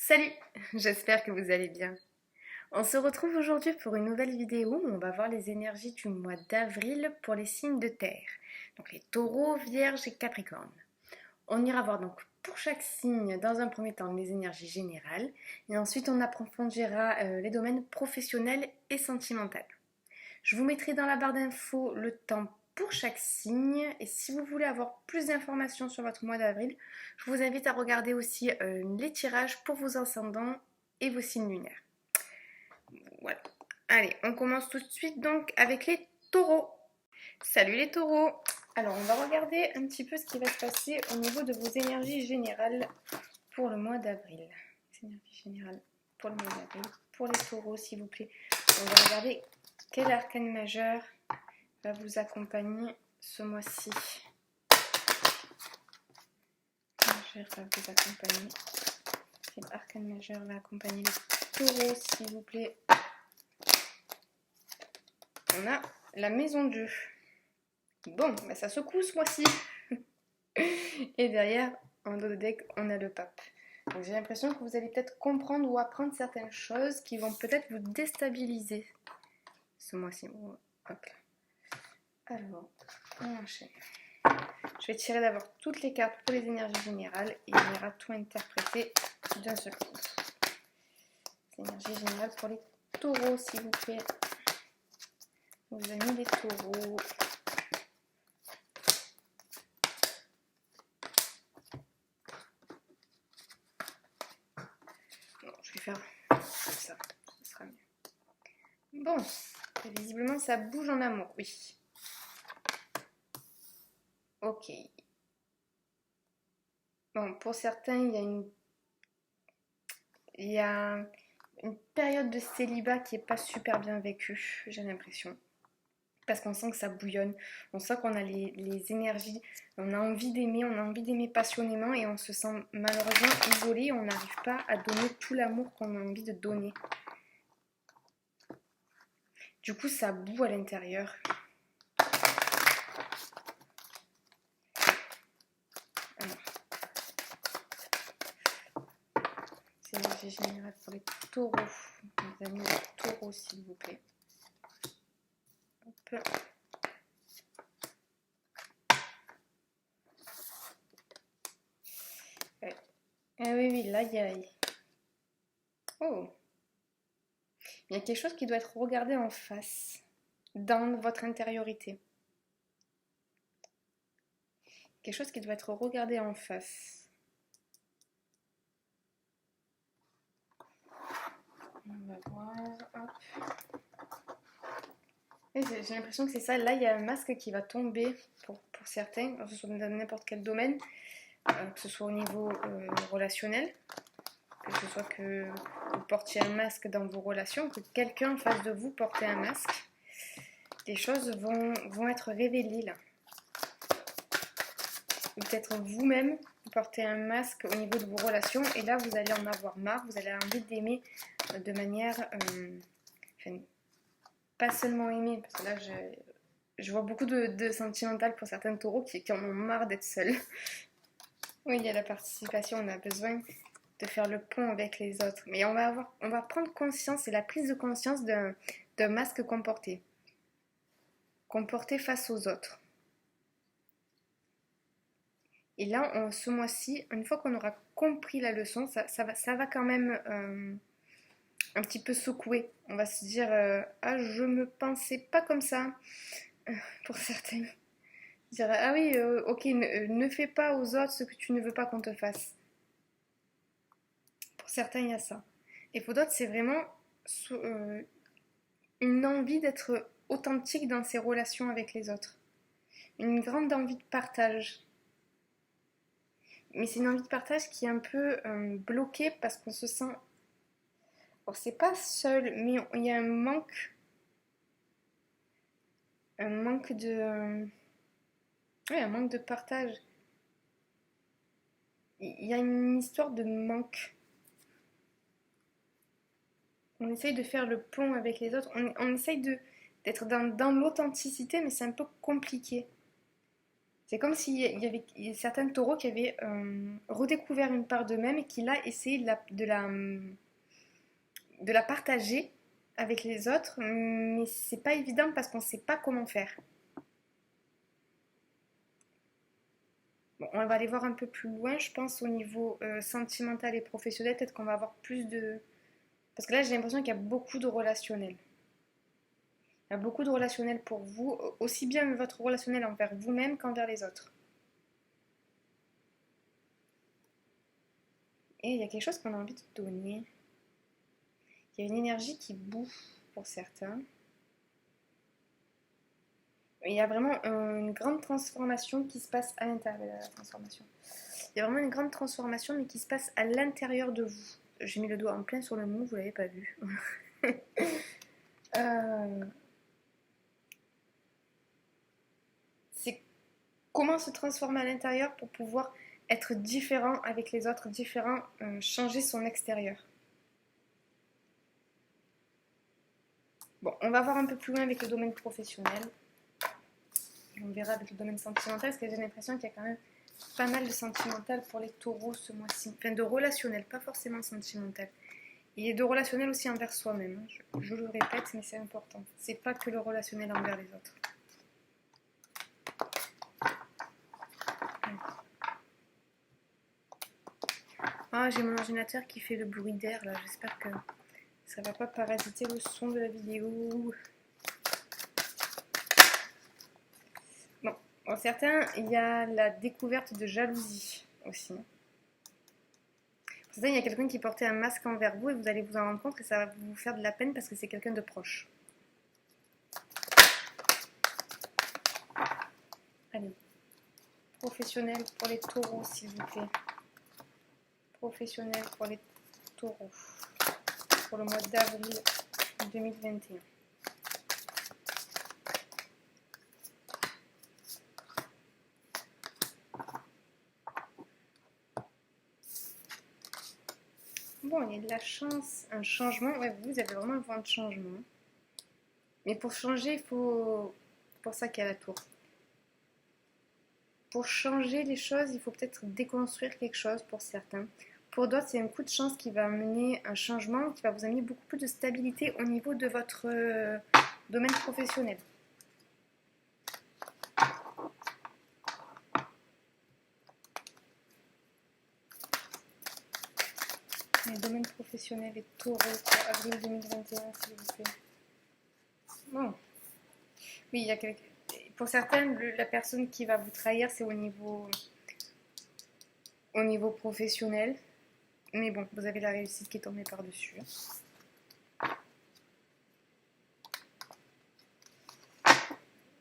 Salut, j'espère que vous allez bien. On se retrouve aujourd'hui pour une nouvelle vidéo où on va voir les énergies du mois d'avril pour les signes de terre. Donc les taureaux, vierges et capricornes. On ira voir donc pour chaque signe dans un premier temps les énergies générales et ensuite on approfondira les domaines professionnels et sentimentaux. Je vous mettrai dans la barre d'infos le temps pour chaque signe et si vous voulez avoir plus d'informations sur votre mois d'avril, je vous invite à regarder aussi les tirages pour vos ascendants et vos signes lunaires. Voilà. Allez, on commence tout de suite donc avec les taureaux. Salut les taureaux. Alors, on va regarder un petit peu ce qui va se passer au niveau de vos énergies générales pour le mois d'avril. Les énergies générales pour le mois d'avril. Pour les taureaux, s'il vous plaît. On va regarder quel arcane majeur va vous accompagner ce mois-ci. Majeur va vous accompagner. Quel arcane majeur va accompagner les taureaux, s'il vous plaît. On a la maison 2. Bon, bah ça secoue ce mois-ci. Et derrière, en dos de deck, on a le pape. Donc j'ai l'impression que vous allez peut-être comprendre ou apprendre certaines choses qui vont peut-être vous déstabiliser ce mois-ci. Hop là. Alors, on enchaîne. Je vais tirer d'abord toutes les cartes pour les énergies générales et on ira tout interpréter d'un seul coup. Les énergies générales pour les taureaux, s'il vous plaît. Vos amis les taureaux. Non, je vais faire comme ça, ce sera mieux. Bon, visiblement ça bouge en amour, oui. Ok. Bon, pour certains, il y a une période de célibat qui n'est pas super bien vécue, j'ai l'impression. Parce qu'on sent que ça bouillonne, on sent qu'on a les énergies, on a envie d'aimer passionnément et on se sent malheureusement isolé, on n'arrive pas à donner tout l'amour qu'on a envie de donner. Du coup, ça boue à l'intérieur. C'est l'énergie générale pour les taureaux. Mes amis les taureaux, s'il vous plaît. Hop. Ouais. Ah oui, oui, là, il y a... Oh, il y a quelque chose qui doit être regardé en face, dans votre intériorité. Quelque chose qui doit être regardé en face. On va voir, hop. J'ai l'impression que c'est ça. Là, il y a un masque qui va tomber pour certains, que ce soit dans n'importe quel domaine, que ce soit au niveau relationnel, que ce soit que vous portiez un masque dans vos relations, que quelqu'un en face de vous porte un masque. Les choses vont être révélées là. Ou peut-être vous-même, vous portez un masque au niveau de vos relations et là, vous allez en avoir marre, vous allez avoir envie d'aimer de manière... pas seulement aimer, parce que là, je vois beaucoup de sentimental pour certains taureaux qui en ont marre d'être seuls. Oui, il y a la participation, on a besoin de faire le pont avec les autres. Mais on va prendre conscience, c'est la prise de conscience d'un masque qu'on portait face aux autres. Et là, ce mois-ci, une fois qu'on aura compris la leçon, ça va quand même un petit peu secouer. On va se dire, ah, je me pensais pas comme ça, pour certains. Dire, ah oui, ok, ne fais pas aux autres ce que tu ne veux pas qu'on te fasse. Pour certains, il y a ça. Et pour d'autres, c'est vraiment une envie d'être authentique dans ses relations avec les autres. Une grande envie de partage. Mais c'est une envie de partage qui est un peu bloquée parce qu'on se sent... Alors, c'est pas seul, mais il y a un manque de... oui, un manque de partage. Il y a une histoire de manque. On essaye de faire le pont avec les autres. On essaye d'être dans l'authenticité, mais c'est un peu compliqué. C'est comme s'il y avait certains taureaux qui avaient redécouvert une part d'eux-mêmes et qui là essayaient de la partager avec les autres, mais c'est pas évident parce qu'on sait pas comment faire. Bon, on va aller voir un peu plus loin, je pense, au niveau sentimental et professionnel. Peut-être qu'on va avoir plus de... Parce que là, j'ai l'impression qu'il y a beaucoup de relationnel. Il y a beaucoup de relationnel pour vous, aussi bien votre relationnel envers vous-même qu'envers les autres. Et il y a quelque chose qu'on a envie de donner. Il y a une énergie qui bouffe pour certains. Il y a vraiment une grande transformation qui se passe à l'intérieur de la transformation. Il y a vraiment une grande transformation, mais qui se passe à l'intérieur de vous. J'ai mis le doigt en plein sur le mot, vous l'avez pas vu. C'est comment se transformer à l'intérieur pour pouvoir être différent avec les autres, différent, changer son extérieur. Bon, on va voir un peu plus loin avec le domaine professionnel. On verra avec le domaine sentimental, parce que j'ai l'impression qu'il y a quand même pas mal de sentimental pour les taureaux ce mois-ci. Enfin, de relationnel, pas forcément sentimental. Il y a de relationnel aussi envers soi-même. Je le répète, mais c'est important. C'est pas que le relationnel envers les autres. Ah, j'ai mon ordinateur qui fait le bruit d'air là. J'espère que ça va pas parasiter le son de la vidéo. Bon, pour certains, il y a la découverte de jalousie aussi. Pour certains, il y a quelqu'un qui portait un masque envers vous et vous allez vous en rendre compte que ça va vous faire de la peine parce que c'est quelqu'un de proche. Allez. Professionnel pour les taureaux, s'il vous plaît. Professionnel pour les taureaux. Pour le mois d'avril 2021. Bon, il y a de la chance, un changement. Ouais, vous avez vraiment le vent de changement. Mais pour changer, il faut... C'est pour ça qu'il y a la tour. Pour changer les choses, il faut peut-être déconstruire quelque chose pour certains. Pour d'autres, c'est un coup de chance qui va amener un changement, qui va vous amener beaucoup plus de stabilité au niveau de votre domaine professionnel. Les domaines professionnels et taureaux pour avril 2021, s'il vous plaît. Bon. Oui, il y a quelqu'un. Pour certains, la personne qui va vous trahir, c'est au niveau professionnel. Mais bon, vous avez la réussite qui est tombée par-dessus.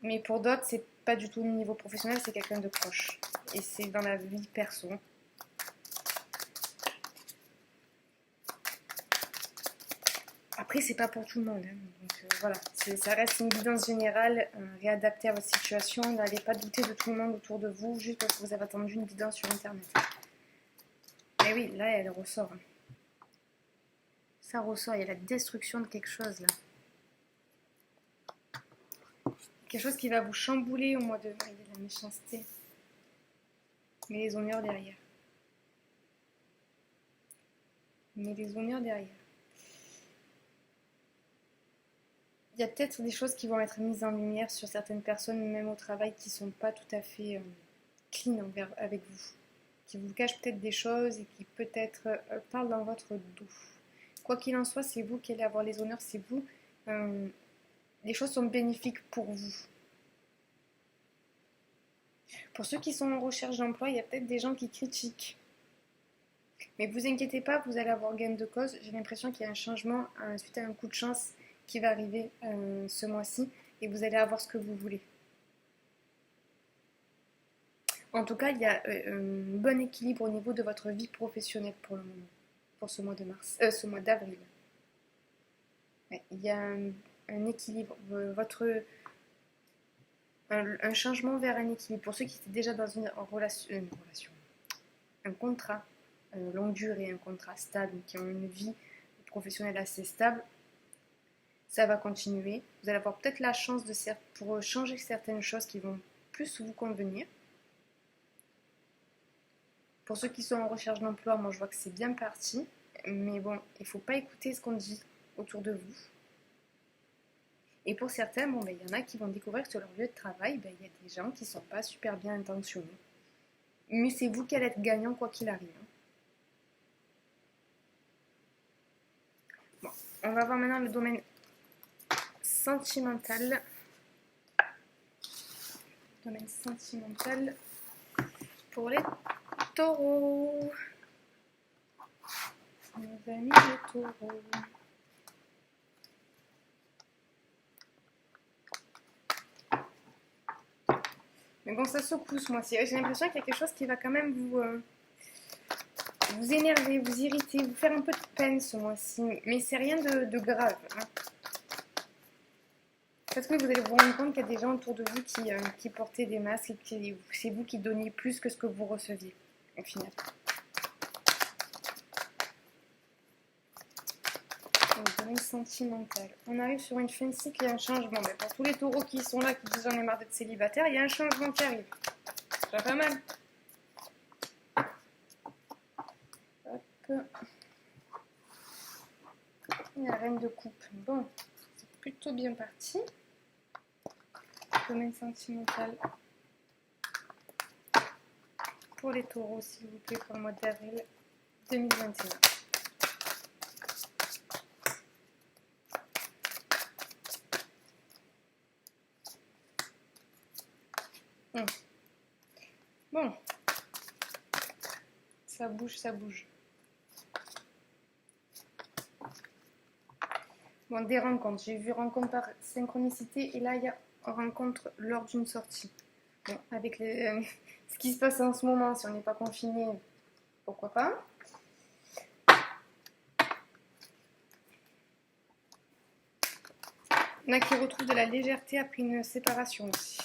Mais pour d'autres, c'est pas du tout au niveau professionnel, c'est quelqu'un de proche. Et c'est dans la vie perso. Après, c'est pas pour tout le monde. Hein. Donc voilà, ça reste une guidance générale, réadaptée à votre situation. N'allez pas douter de tout le monde autour de vous juste parce que vous avez attendu une guidance sur internet. Mais oui, là, elle ressort. Ça ressort, il y a la destruction de quelque chose là. Quelque chose qui va vous chambouler au mois de... Il y a de la méchanceté. Mais les honneurs derrière. Mais les honneurs derrière. Il y a peut-être des choses qui vont être mises en lumière sur certaines personnes, même au travail, qui ne sont pas tout à fait clean avec vous. Qui vous cachent peut-être des choses et qui peut-être parlent dans votre dos. Quoi qu'il en soit, c'est vous qui allez avoir les honneurs, c'est vous. Les choses sont bénéfiques pour vous. Pour ceux qui sont en recherche d'emploi, il y a peut-être des gens qui critiquent. Mais vous inquiétez pas, vous allez avoir gain de cause. J'ai l'impression qu'il y a un changement suite à un coup de chance qui va arriver ce mois-ci et vous allez avoir ce que vous voulez. En tout cas, il y a un bon équilibre au niveau de votre vie professionnelle pour le moment, pour ce mois de mars, ce mois d'avril. Ouais, il y a un équilibre, un changement vers un équilibre. Pour ceux qui étaient déjà dans une relation, un contrat longue durée, un contrat stable, qui ont une vie professionnelle assez stable, ça va continuer. Vous allez avoir peut-être la chance pour changer certaines choses qui vont plus vous convenir. Pour ceux qui sont en recherche d'emploi, moi je vois que c'est bien parti. Mais bon, il ne faut pas écouter ce qu'on dit autour de vous. Et pour certains, bon, ben, y en a qui vont découvrir que sur leur lieu de travail, ben, y a des gens qui ne sont pas super bien intentionnés. Mais c'est vous qui allez être gagnant quoi qu'il arrive. Bon, on va voir maintenant le domaine sentimental. Domaine sentimental pour les taureaux. Nos amis les taureaux. Mais bon, ça secoue ce mois-ci. J'ai l'impression qu'il y a quelque chose qui va quand même vous énerver, vous irriter, vous faire un peu de peine ce mois-ci. Mais c'est rien de grave. Hein. Parce que vous allez vous rendre compte qu'il y a des gens autour de vous qui portaient des masques et que c'est vous qui donniez plus que ce que vous receviez, au final. Donc, domaine sentimental. On arrive sur une fin de cycle et un changement. Mais pour tous les taureaux qui sont là, qui disent j'en ai marre d'être célibataire, il y a un changement qui arrive. C'est pas mal. Hop. Et la reine de coupe. Bon, c'est plutôt bien parti. Domaine sentimental pour les taureaux, s'il vous plaît, pour le mois d'avril 2021. Bon, ça bouge, ça bouge. Bon, des rencontres. J'ai vu rencontre par synchronicité et là, il y a rencontre lors d'une sortie. Bon, avec ce qui se passe en ce moment, si on n'est pas confiné, pourquoi pas. Il y en a qui retrouvent de la légèreté après une séparation aussi.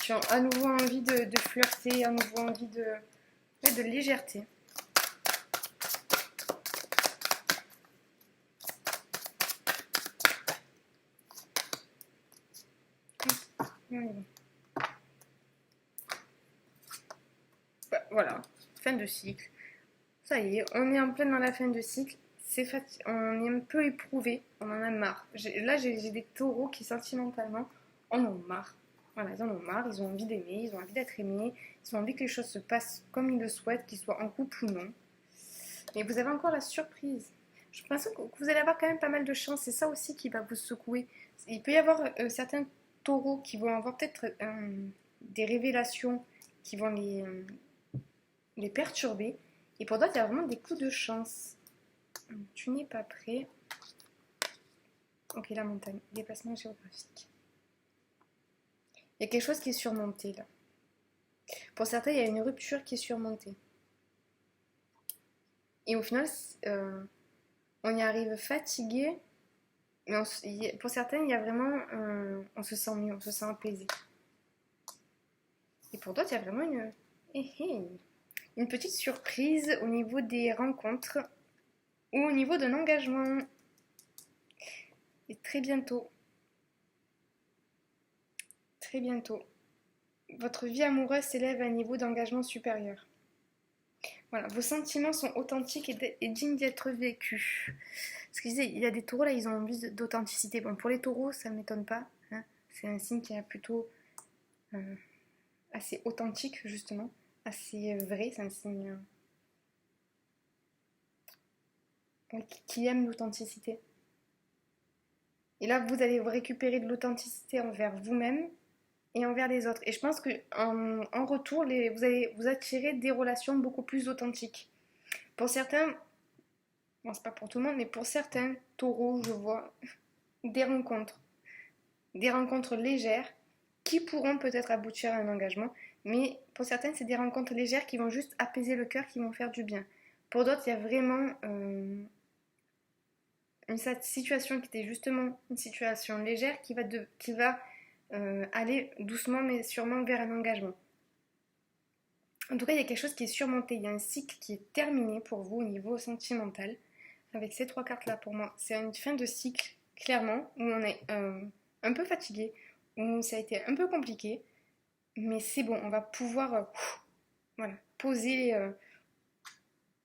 Qui ont à nouveau envie de flirter, à nouveau envie de légèreté. Bah, voilà, fin de cycle. Ça y est, on est en plein dans la fin de cycle. On est un peu éprouvé, on en a marre. Là, j'ai des taureaux qui, sentimentalement, en ont marre. Voilà, ils en ont marre, ils ont envie d'aimer, ils ont envie d'être aimés, ils ont envie que les choses se passent comme ils le souhaitent, qu'ils soient en couple ou non. Mais vous avez encore la surprise. Je pense que vous allez avoir quand même pas mal de chance, c'est ça aussi qui va vous secouer. Il peut y avoir certains taureaux qui vont avoir peut-être des révélations qui vont les perturber. Et pour d'autres, il y a vraiment des coups de chance. Tu n'es pas prêt. Ok, la montagne. Déplacement géographique. Il y a quelque chose qui est surmonté là. Pour certains, il y a une rupture qui est surmontée. Et au final, on y arrive fatigué. Mais pour certains, il y a vraiment... on se sent mieux, on se sent apaisé. Et pour d'autres, il y a vraiment une petite surprise au niveau des rencontres ou au niveau d'un engagement. Et très bientôt, votre vie amoureuse s'élève à un niveau d'engagement supérieur. Voilà, vos sentiments sont authentiques et dignes d'être vécus. Ce que je disais, il y a des taureaux là, ils ont envie d'authenticité. Bon, pour les taureaux, ça ne m'étonne pas. Hein. C'est un signe qui est plutôt assez authentique, justement. Assez vrai. C'est un signe qui aime l'authenticité. Et là, vous allez récupérer de l'authenticité envers vous-même et envers les autres. Et je pense qu'en retour, vous allez vous attirer des relations beaucoup plus authentiques. Pour certains, bon, c'est pas pour tout le monde, mais pour certains taureaux, je vois des rencontres légères qui pourront peut-être aboutir à un engagement, mais pour certains, c'est des rencontres légères qui vont juste apaiser le cœur, qui vont faire du bien. Pour d'autres, il y a vraiment une situation qui était justement une situation légère qui va aller doucement mais sûrement vers un engagement. En tout cas, il y a quelque chose qui est surmonté, il y a un cycle qui est terminé pour vous au niveau sentimental. Avec ces 3 cartes là pour moi, c'est une fin de cycle, clairement, où on est un peu fatigué, où ça a été un peu compliqué, mais c'est bon, on va pouvoir voilà, poser,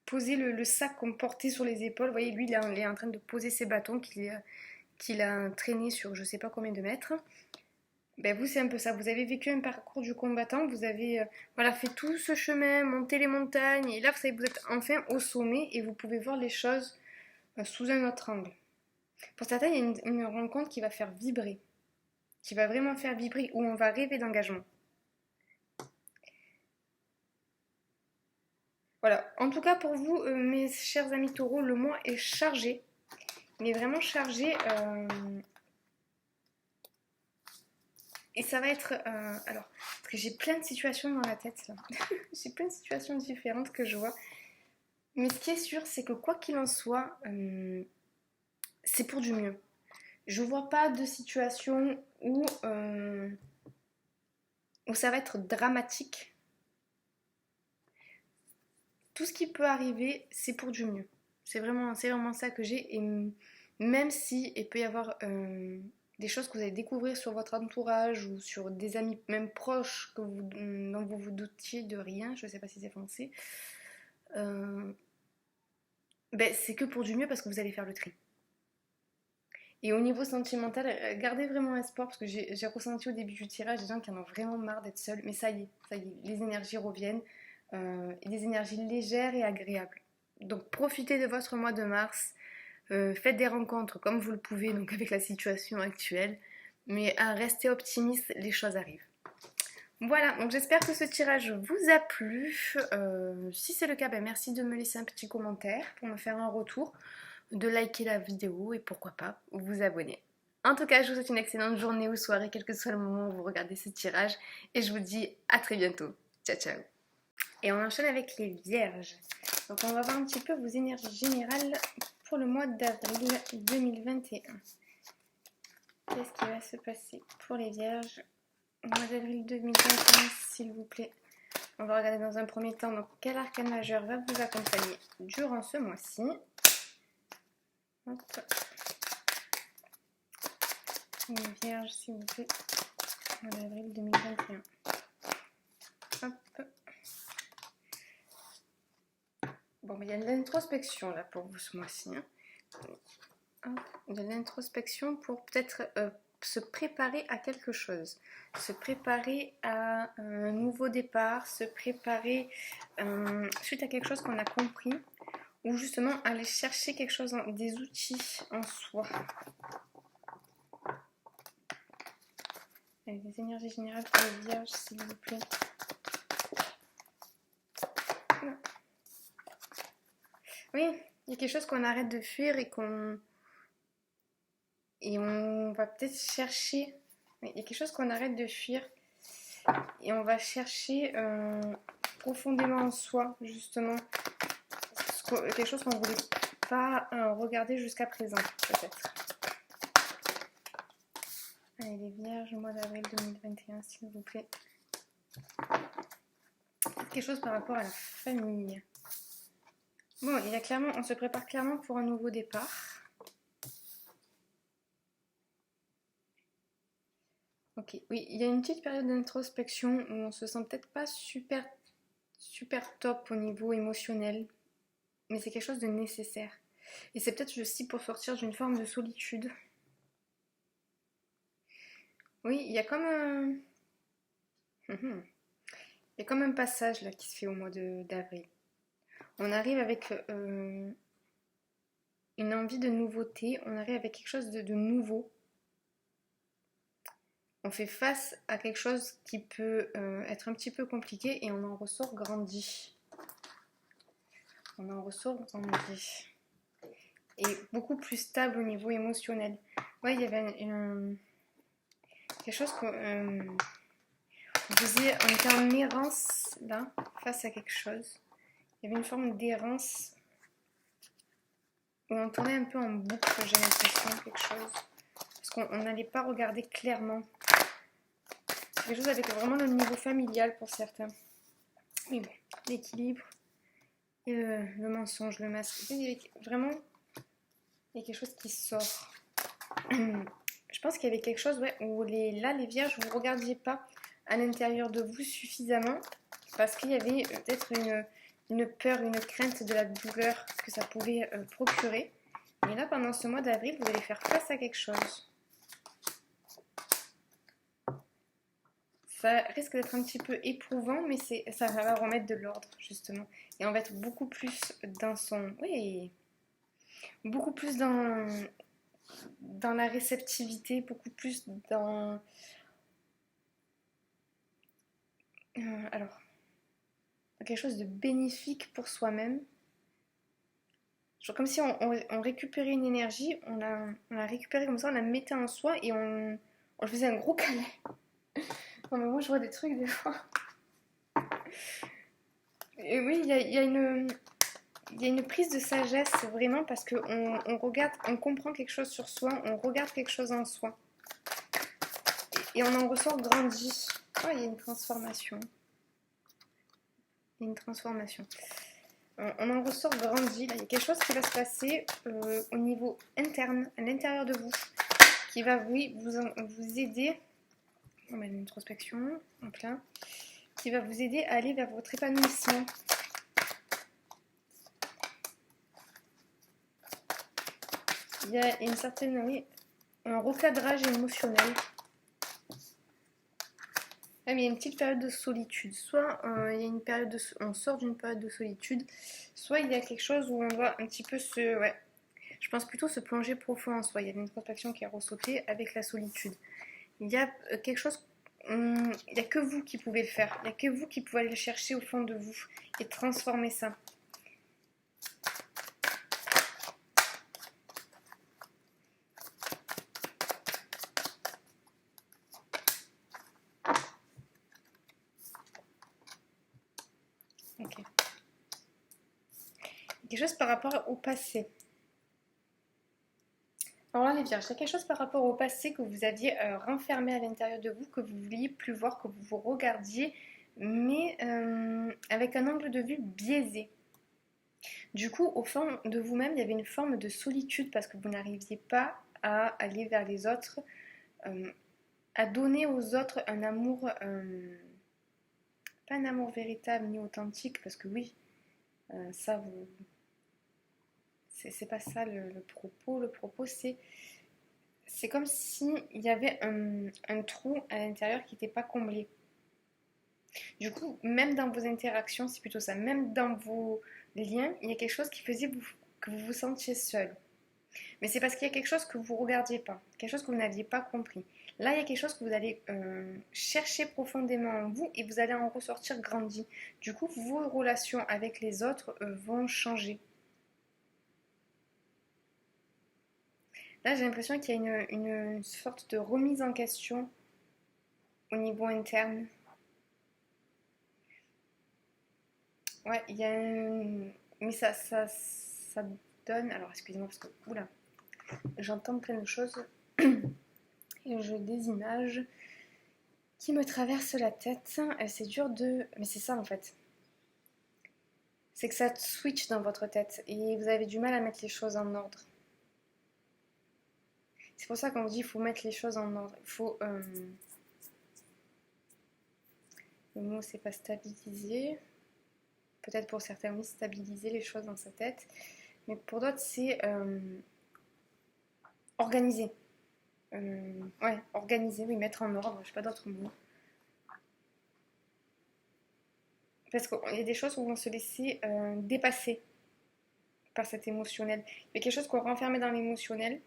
poser le sac qu'on portait sur les épaules. Vous voyez, lui, il est en train de poser ses bâtons qu'il a traîné sur je sais pas combien de mètres. Ben vous, c'est un peu ça. Vous avez vécu un parcours du combattant, vous avez voilà, fait tout ce chemin, monté les montagnes, et là, vous savez, vous êtes enfin au sommet et vous pouvez voir les choses sous un autre angle. Pour certains, il y a une rencontre qui va faire vibrer, qui va vraiment faire vibrer, où on va rêver d'engagement. Voilà. En tout cas, pour vous, mes chers amis taureaux, le mois est chargé. Il est vraiment chargé. Et ça va être... alors, parce que j'ai plein de situations dans la tête, là. J'ai plein de situations différentes que je vois. Mais ce qui est sûr, c'est que quoi qu'il en soit, c'est pour du mieux. Je vois pas de situation où ça va être dramatique. Tout ce qui peut arriver, c'est pour du mieux. C'est vraiment ça que j'ai. Et même si il peut y avoir des choses que vous allez découvrir sur votre entourage ou sur des amis même proches dont vous vous doutiez de rien, je ne sais pas si c'est français, ben, c'est que pour du mieux parce que vous allez faire le tri. Et au niveau sentimental, gardez vraiment espoir parce que j'ai ressenti au début du tirage des gens qui en ont vraiment marre d'être seuls. Mais ça y est, les énergies reviennent. Et des énergies légères et agréables. Donc profitez de votre mois de mars. Faites des rencontres comme vous le pouvez, donc avec la situation actuelle. Mais restez optimiste, les choses arrivent. Voilà, donc j'espère que ce tirage vous a plu. Si c'est le cas, ben merci de me laisser un petit commentaire pour me faire un retour, de liker la vidéo et pourquoi pas vous abonner. En tout cas, je vous souhaite une excellente journée ou soirée, quel que soit le moment où vous regardez ce tirage. Et je vous dis à très bientôt. Ciao, ciao. Et on enchaîne avec les vierges. Donc on va voir un petit peu vos énergies générales pour le mois d'avril 2021. Qu'est-ce qui va se passer pour les vierges au mois d'avril 2021, s'il vous plaît? On va regarder dans un premier temps donc, quel arcane majeur va vous accompagner durant ce mois-ci. Hop. Les vierges, s'il vous plaît, au mois d'avril 2021. Hop. Bon, il y a de l'introspection là pour vous ce mois-ci. Hein. De l'introspection pour peut-être se préparer à quelque chose. Se préparer à un nouveau départ, se préparer suite à quelque chose qu'on a compris. Ou justement aller chercher quelque chose, des outils en soi. Allez, des énergies générales pour les vierges, s'il vous plaît. Oui, il y a quelque chose qu'on arrête de fuir et on va peut-être chercher. Oui, il y a quelque chose qu'on arrête de fuir et on va chercher profondément en soi, justement, quelque chose qu'on ne voulait pas regarder jusqu'à présent, peut-être. Allez, les vierges, mois d'avril 2021, s'il vous plaît. Quelque chose par rapport à la famille. Bon, on se prépare clairement pour un nouveau départ. Ok, oui, il y a une petite période d'introspection où on se sent peut-être pas super top au niveau émotionnel, mais c'est quelque chose de nécessaire. Et c'est peut-être aussi pour sortir d'une forme de solitude. Oui, il y a comme un... il y a comme un passage là qui se fait au mois d'avril. On arrive avec une envie de nouveauté, on arrive avec quelque chose de nouveau. On fait face à quelque chose qui peut être un petit peu compliqué et on en ressort grandi. On en ressort grandi. Et beaucoup plus stable au niveau émotionnel. Ouais, il y avait quelque chose qu'on faisait, on était en errance là, face à quelque chose. Il y avait une forme d'errance où on tournait un peu en boucle, j'ai l'impression, quelque chose. Parce qu'on n'allait pas regarder clairement. C'est quelque chose avec vraiment le niveau familial pour certains. Mais bon, l'équilibre et le mensonge, le masque. Vraiment, il y a quelque chose qui sort. Je pense qu'il y avait quelque chose où les vierges, vous ne regardiez pas à l'intérieur de vous suffisamment parce qu'il y avait peut-être une peur, une crainte de la douleur que ça pouvait procurer. Et là, pendant ce mois d'avril, vous allez faire face à quelque chose. Ça risque d'être un petit peu éprouvant, mais ça va remettre de l'ordre, justement. Et on va être beaucoup plus dans son... Oui, beaucoup plus dans la réceptivité, beaucoup plus dans... alors, quelque chose de bénéfique pour soi-même. Genre comme si on récupérait une énergie, on la récupérait comme ça, on la mettait en soi et on faisait un gros câlin. Non mais moi je vois des trucs des fois. Et oui, il y a une prise de sagesse vraiment parce qu'on regarde, on comprend quelque chose sur soi, on regarde quelque chose en soi. Et on en ressort grandi. Oh, il y a une transformation. Il y a une transformation. On en ressort grandi. Là, il y a quelque chose qui va se passer au niveau interne, à l'intérieur de vous, qui va vous aider. On met une introspection, en plein, qui va vous aider à aller vers votre épanouissement. Il y a une certaine, oui, un recadrage émotionnel. Ah, mais il y a une petite période de solitude. Soit il y a une période on sort d'une période de solitude, soit il y a quelque chose où on doit un petit peu je pense plutôt se plonger profond en soi. Il y a une introspection qui est ressautée avec la solitude. Il y a quelque chose, il n'y a que vous qui pouvez le faire. Il n'y a que vous qui pouvez aller le chercher au fond de vous et transformer ça. Ok. Quelque chose par rapport au passé. Alors là, les vierges, il y a quelque chose par rapport au passé que vous aviez renfermé à l'intérieur de vous, que vous ne vouliez plus voir, que vous vous regardiez, mais avec un angle de vue biaisé. Du coup, au fond de vous-même, il y avait une forme de solitude parce que vous n'arriviez pas à aller vers les autres, à donner aux autres un amour, pas un amour véritable ni authentique, parce que oui, ça vous... C'est pas ça le propos. Le propos, c'est comme s'il y avait un trou à l'intérieur qui n'était pas comblé. Du coup, même dans vos interactions, c'est plutôt ça, même dans vos liens, il y a quelque chose qui faisait que vous vous sentiez seul. Mais c'est parce qu'il y a quelque chose que vous ne regardiez pas, quelque chose que vous n'aviez pas compris. Là, il y a quelque chose que vous allez chercher profondément en vous et vous allez en ressortir grandi. Du coup, vos relations avec les autres vont changer. Là, j'ai l'impression qu'il y a une sorte de remise en question au niveau interne. Ouais, il y a un... Mais ça donne... Alors, excusez-moi, parce que... Oula, j'entends plein de choses. Et j'ai des images qui me traversent la tête. C'est dur de... Mais c'est ça, en fait. C'est que ça switch dans votre tête. Et vous avez du mal à mettre les choses en ordre. C'est pour ça qu'on dit qu'il faut mettre les choses en ordre. Il faut... Le mot, c'est pas stabiliser. Peut-être pour certains, oui, stabiliser les choses dans sa tête. Mais pour d'autres, c'est organiser. Ouais, organiser, oui, mettre en ordre, je sais pas d'autres mots. Parce qu'il y a des choses où on va se laisser dépasser par cet émotionnel. Il y a quelque chose qu'on renfermait dans l'émotionnel,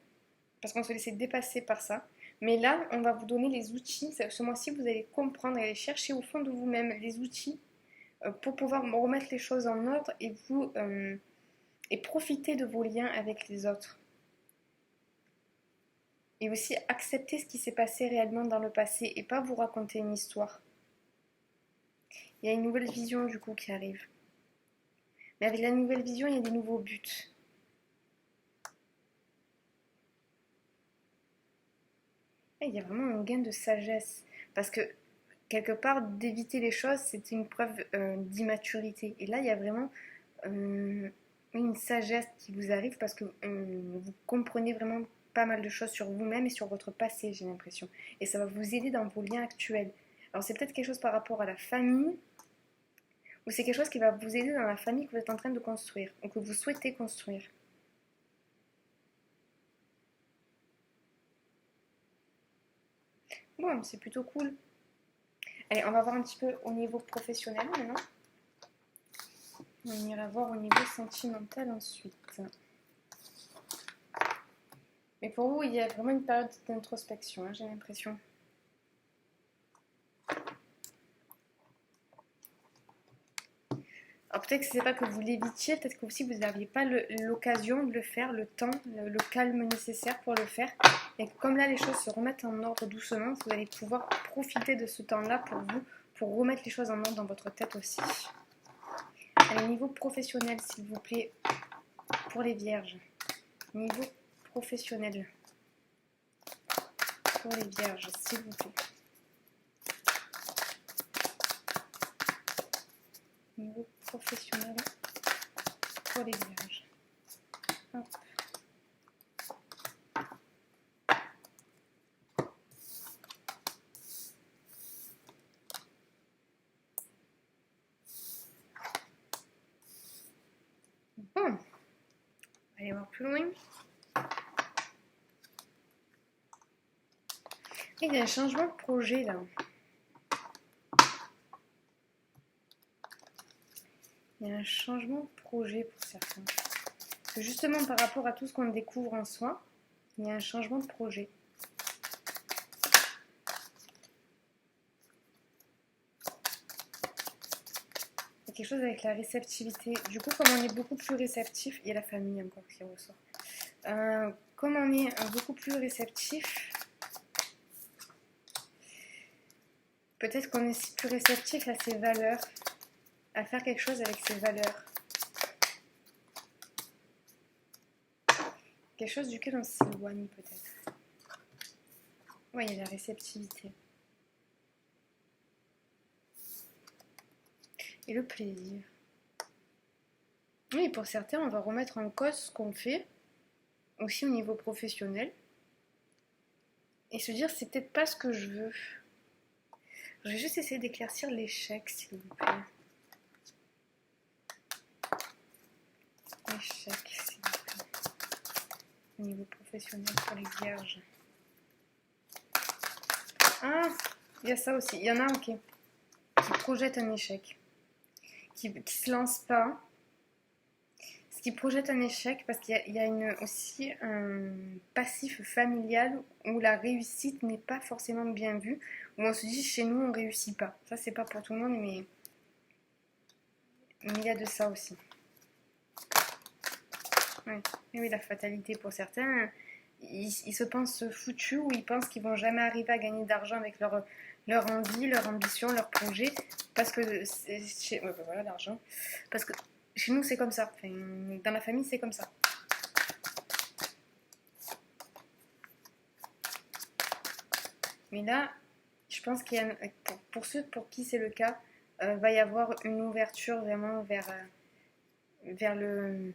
parce qu'on se laissait dépasser par ça. Mais là, on va vous donner les outils. Ce mois-ci, vous allez comprendre et aller chercher au fond de vous-même les outils pour pouvoir remettre les choses en ordre et et profiter de vos liens avec les autres. Et aussi accepter ce qui s'est passé réellement dans le passé et pas vous raconter une histoire. Il y a une nouvelle vision du coup qui arrive. Mais avec la nouvelle vision, il y a des nouveaux buts. Et il y a vraiment un gain de sagesse. Parce que quelque part, d'éviter les choses, c'est une preuve d'immaturité. Et là, il y a vraiment une sagesse qui vous arrive parce que vous comprenez vraiment pas mal de choses sur vous-même et sur votre passé, j'ai l'impression. Et ça va vous aider dans vos liens actuels. Alors c'est peut-être quelque chose par rapport à la famille, ou c'est quelque chose qui va vous aider dans la famille que vous êtes en train de construire ou que vous souhaitez construire. Bon, c'est plutôt cool. Allez, on va voir un petit peu au niveau professionnel maintenant. On ira voir au niveau sentimental ensuite. Mais pour vous, il y a vraiment une période d'introspection, hein, j'ai l'impression. Alors peut-être que c'est pas que vous l'évitiez, peut-être que aussi vous n'aviez pas l'occasion de le faire, le temps, le calme nécessaire pour le faire. Et comme là les choses se remettent en ordre doucement, vous allez pouvoir profiter de ce temps-là pour vous, pour remettre les choses en ordre dans votre tête aussi. Allez, niveau professionnel, s'il vous plaît, pour les vierges. Niveau professionnel. Pour les vierges, s'il vous plaît. Niveau professionnel pour les vierges. Hop. Bon, on va aller voir plus loin. Et il y a un changement de projet là. Il y a un changement de projet pour certains. Parce que justement par rapport à tout ce qu'on découvre en soi, il y a un changement de projet. Il y a quelque chose avec la réceptivité. Du coup, comme on est beaucoup plus réceptif, il y a la famille encore qui ressort. Comme on est beaucoup plus réceptif, peut-être qu'on est plus réceptif à ses valeurs, à faire quelque chose avec ses valeurs. Quelque chose duquel on s'éloigne peut-être. Oui, il y a la réceptivité. Et le plaisir. Oui, pour certains, on va remettre en cause ce qu'on fait, aussi au niveau professionnel, et se dire c'est peut-être pas ce que je veux. Je vais juste essayer d'éclaircir l'échec, s'il vous plaît. Échec, s'il vous plaît. Au niveau professionnel pour les vierges. Ah, il y a ça aussi. Il y en a un qui projette un échec, qui se lance pas, ce qui projette un échec parce qu'il y a aussi un passif familial où la réussite n'est pas forcément bien vue, où on se dit chez nous on réussit pas. Ça c'est pas pour tout le monde, mais il y a de ça aussi. Ouais. Et oui, la fatalité pour certains, ils se pensent foutus ou ils pensent qu'ils vont jamais arriver à gagner d'argent avec leur envie, leur ambition, leur projet, parce que voilà l'argent, parce que chez nous c'est comme ça, enfin, dans la famille c'est comme ça. Mais là, je pense qu'il y a, pour ceux pour qui c'est le cas, va y avoir une ouverture vraiment vers le,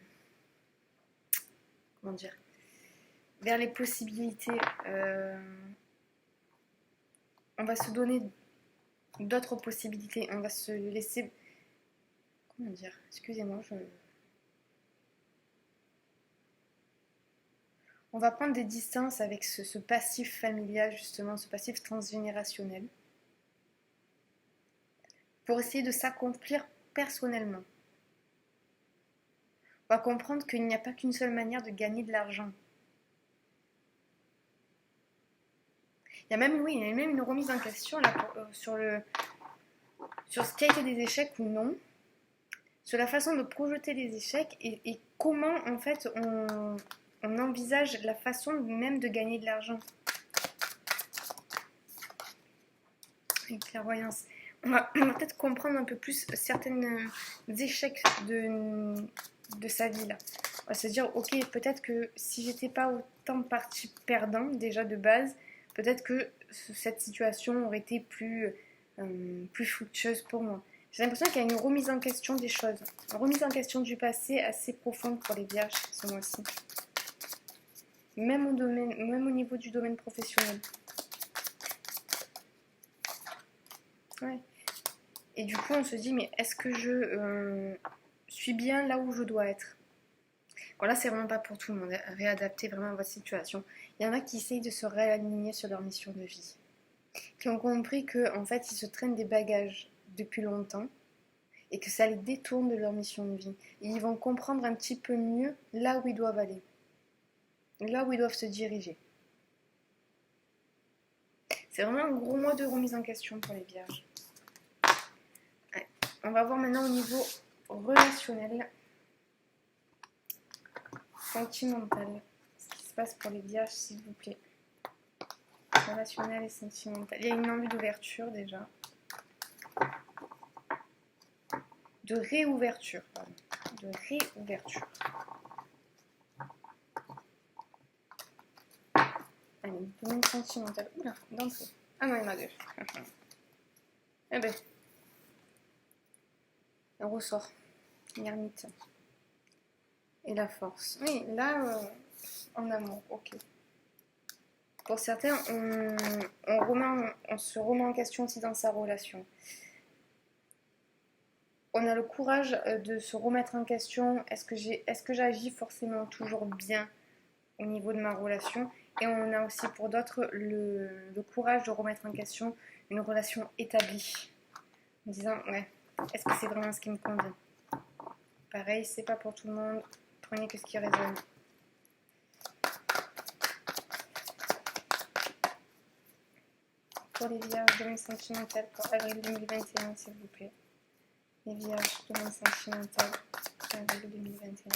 comment dire, vers les possibilités. On va se donner d'autres possibilités. On va se laisser... Comment dire? Excusez-moi, On va prendre des distances avec ce passif familial, justement, ce passif transgénérationnel, pour essayer de s'accomplir personnellement. On va comprendre qu'il n'y a pas qu'une seule manière de gagner de l'argent. Il y a même, oui, il y a même une remise en question là, sur ce qui a été des échecs ou non, sur la façon de projeter les échecs et comment en fait on envisage la façon même de gagner de l'argent. Avec clairvoyance. On va peut-être comprendre un peu plus certains échecs de sa vie là. On va se dire, ok, peut-être que si j'étais pas autant partie perdant déjà de base, peut-être que cette situation aurait été plus fructueuse pour moi. J'ai l'impression qu'il y a une remise en question des choses, une remise en question du passé assez profonde pour les vierges ce mois-ci. Même au niveau du domaine professionnel. Ouais. Et du coup, on se dit, mais est-ce que je suis bien là où je dois être? Voilà, c'est vraiment pas pour tout le monde. Réadapter vraiment à votre situation. Il y en a qui essayent de se réaligner sur leur mission de vie, qui ont compris que en fait, ils se traînent des bagages depuis longtemps et que ça les détourne de leur mission de vie. Et ils vont comprendre un petit peu mieux là où ils doivent aller, là où ils doivent se diriger. C'est vraiment un gros mois de remise en question pour les vierges. Ouais. On va voir maintenant au niveau relationnel, sentimental. Ce qui se passe pour les vierges, s'il vous plaît. Relationnel et sentimental. Il y a une envie d'ouverture déjà. De réouverture, pardon. De réouverture. Allez, domaine sentimental. Oula, d'entrée. Ah non, il y en a deux. Eh ben, un ressort. L'ermite. Et la force. Oui, là, en amour, ok. Pour certains, on se remet en question aussi dans sa relation. On a le courage de se remettre en question. Est-ce que j'agis forcément toujours bien au niveau de ma relation? Et on a aussi pour d'autres le courage de remettre en question une relation établie. En disant, ouais, est-ce que c'est vraiment ce qui me convient? Pareil, c'est pas pour tout le monde. Prenez que ce qui résonne. Pour les vierges, domaine sentimental pour avril 2021, s'il vous plaît. Les vierges, domaine sentimental, avril 2021.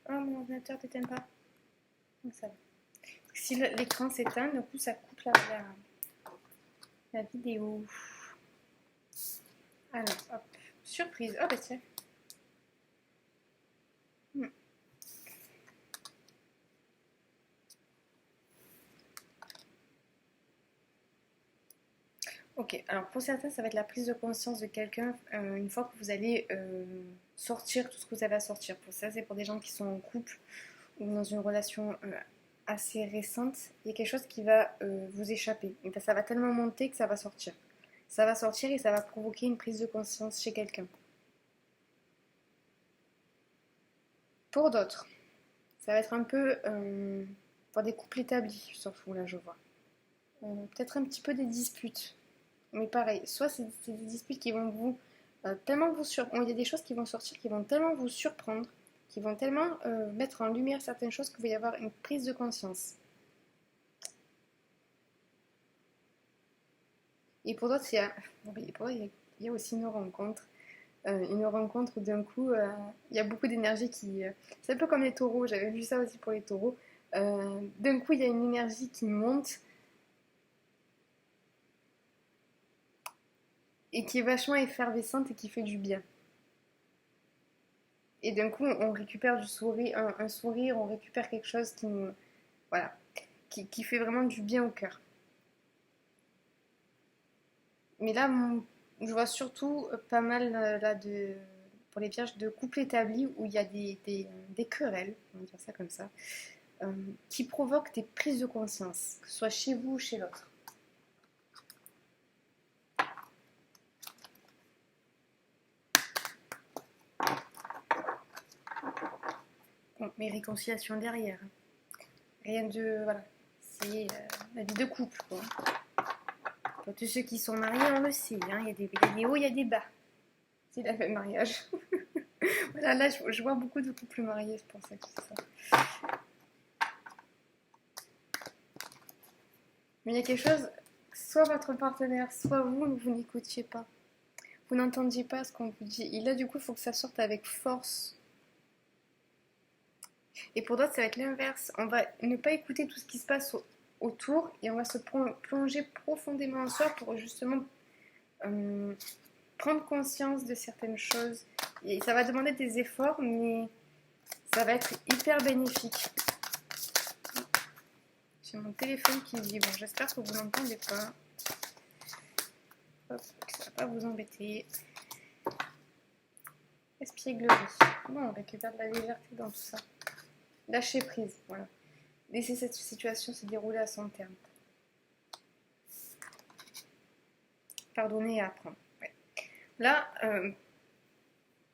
Oh, mon ordinateur t'éteint pas. Ça va. Si l'écran s'éteint, du coup, ça coupe la vidéo. Alors, hop. Surprise. Oh, bah tiens. Ok, alors pour certains, ça va être la prise de conscience de quelqu'un une fois que vous allez sortir tout ce que vous avez à sortir. Pour ça, c'est pour des gens qui sont en couple ou dans une relation assez récente. Il y a quelque chose qui va vous échapper. Et ben, ça va tellement monter que ça va sortir. Ça va sortir et ça va provoquer une prise de conscience chez quelqu'un. Pour d'autres, ça va être un peu pour des couples établis, surtout là, je vois. Peut-être un petit peu des disputes. Mais pareil, soit c'est des disputes qui vont vous tellement vous surprendre. Il y a des choses qui vont sortir qui vont tellement vous surprendre, qui vont tellement mettre en lumière certaines choses qu'il va y avoir une prise de conscience. Et pour d'autres, il y a aussi une rencontre. Une rencontre où d'un coup, il y a beaucoup d'énergie qui. C'est un peu comme les taureaux, j'avais vu ça aussi pour les taureaux. D'un coup, il y a une énergie qui monte et qui est vachement effervescente et qui fait du bien. Et d'un coup, on récupère du sourire, un sourire, on récupère quelque chose qui nous, voilà, qui fait vraiment du bien au cœur. Mais là, je vois surtout pas mal là pour les vierges de couples établis où il y a des querelles, on va dire ça comme ça, qui provoquent des prises de conscience, que ce soit chez vous ou chez l'autre. Bon, mais réconciliation derrière. Rien de. Voilà. C'est la vie de couple, quoi. Pour tous ceux qui sont mariés, on le sait. Hein. Il y a des hauts, il y a des bas. C'est la fin de mariage. Voilà, là, je vois beaucoup de couples mariés, c'est pour ça que c'est ça. Mais il y a quelque chose, soit votre partenaire, soit vous n'écoutiez pas. Vous n'entendiez pas ce qu'on vous dit. Et là, du coup, il faut que ça sorte avec force. Et pour d'autres, ça va être l'inverse. On va ne pas écouter tout ce qui se passe autour et on va se plonger profondément en soi pour justement prendre conscience de certaines choses. Et ça va demander des efforts, mais ça va être hyper bénéfique. J'ai mon téléphone qui vibre. J'espère que vous n'entendez pas. Hop, ça va pas vous embêter. Espièglerie. Bon, on récupère de la légèreté dans tout ça. Lâcher prise, voilà. Laisser cette situation se dérouler à son terme. Pardonner et apprendre. Ouais. Là,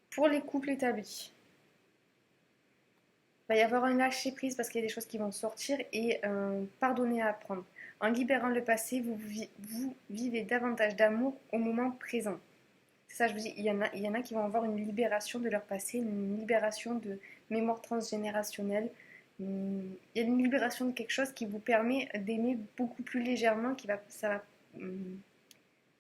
pour les couples établis, il va y avoir un lâcher prise parce qu'il y a des choses qui vont sortir et pardonner et apprendre. En libérant le passé, vous vivez davantage d'amour au moment présent. C'est ça, je vous dis, il y en a qui vont avoir une libération de leur passé, une libération de mémoire transgénérationnelle. Il y a une libération de quelque chose qui vous permet d'aimer beaucoup plus légèrement, ça va